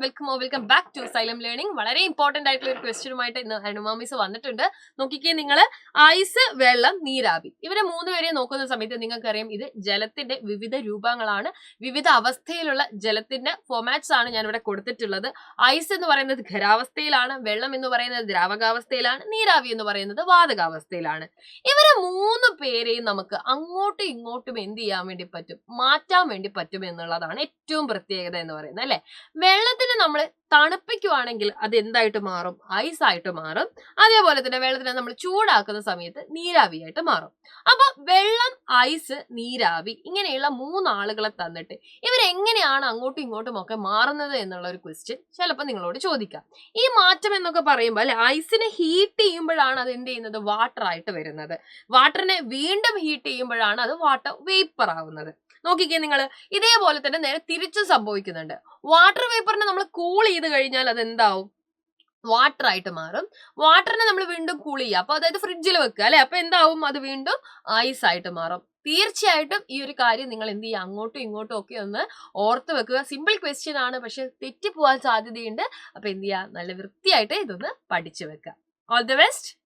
Welcome back to Xylem Learning. വളരെ important ആയിട്ടുള്ള ഒരു ക്വസ്റ്റ്യനുമായിട്ട് ഇന്ന് ഹനുമാ മിസ് വന്നിട്ടുണ്ട്. നോക്കിക്കേ, നിങ്ങൾ ഐസ്, വെള്ളം, നീരാവി ഇവരെ മൂന്നുപേരെയും നോക്കുന്ന സമയത്ത് നിങ്ങൾക്കറിയാം ഇത് ജലത്തിന്റെ വിവിധ രൂപങ്ങളാണ്, വിവിധ അവസ്ഥയിലുള്ള ജലത്തിന്റെ ഫോമാറ്റ്സ് ആണ് ഞാൻ ഇവിടെ കൊടുത്തിട്ടുള്ളത്. ഐസ് എന്ന് പറയുന്നത് ഖരാവസ്ഥയിലാണ്, വെള്ളം എന്ന് പറയുന്നത് ദ്രാവകാവസ്ഥയിലാണ്, നീരാവി എന്ന് പറയുന്നത് വാതകാവസ്ഥയിലാണ്. ഇവരെ മൂന്ന് പേരെയും നമുക്ക് അങ്ങോട്ടും ഇങ്ങോട്ടും എന്ത് ചെയ്യാൻ വേണ്ടി പറ്റും, മാറ്റാൻ വേണ്ടി പറ്റും എന്നുള്ളതാണ് ഏറ്റവും പ്രത്യേകത എന്ന് പറയുന്നത് അല്ലെ. വെള്ളത്തിന് നമ്മൾ തണുപ്പിക്കുവാണെങ്കിൽ അത് എന്തായിട്ട് മാറും, ഐസ് ആയിട്ട് മാറും. അതേപോലെ തന്നെ വെള്ളത്തിനെ നമ്മൾ ചൂടാക്കുന്ന സമയത്ത് നീരാവിയായിട്ട് മാറും. അപ്പൊ വെള്ളം, ഐസ്, നീരാവി ഇങ്ങനെയുള്ള മൂന്നാളുകളെ തന്നിട്ട് ഇവരെങ്ങനെയാണ് അങ്ങോട്ടും ഇങ്ങോട്ടും ഒക്കെ മാറുന്നത് എന്നുള്ള ഒരു ക്വസ്റ്റ്യൻ ചിലപ്പോൾ നിങ്ങളോട് ചോദിക്കാം. ഈ മാറ്റം എന്നൊക്കെ പറയുമ്പോൾ അല്ലെ, ഐസിനെ ഹീറ്റ് ചെയ്യുമ്പോഴാണ് അത് എന്ത് ചെയ്യുന്നത്, വാട്ടർ ആയിട്ട് വരുന്നത്. വാട്ടറിനെ വീണ്ടും ഹീറ്റ് ചെയ്യുമ്പോഴാണ് അത് വാട്ടർ വേപ്പർ ആവുന്നത്. നോക്കിക്കേ നിങ്ങൾ, ഇതേപോലെ തന്നെ നേരെ തിരിച്ചും സംഭവിക്കുന്നുണ്ട്. വാട്ടർ വേപ്പറിനെ നമ്മൾ കൂൾ ചെയ്ത് കഴിഞ്ഞാൽ അത് എന്താവും, വാട്ടർ ആയിട്ട് മാറും. വാട്ടറിനെ നമ്മൾ വീണ്ടും കൂൾ ചെയ്യുക, അപ്പൊ അതായത് ഫ്രിഡ്ജിൽ വെക്കുക അല്ലെ, അപ്പൊ എന്താവും, അത് വീണ്ടും ഐസ് ആയിട്ട് മാറും. തീർച്ചയായിട്ടും ഈ ഒരു കാര്യം നിങ്ങൾ എന്ത് ചെയ്യുക, അങ്ങോട്ടും ഇങ്ങോട്ടും ഒക്കെ ഒന്ന് ഓർത്ത് വെക്കുക. സിമ്പിൾ ക്വസ്റ്റ്യൻ ആണ്, പക്ഷെ തെറ്റിപ്പോവാൻ സാധ്യതയുണ്ട്. അപ്പൊ എന്ത് ചെയ്യുക, നല്ല വൃത്തിയായിട്ട് ഇതൊന്ന് പഠിച്ചു വെക്കുക. All the best.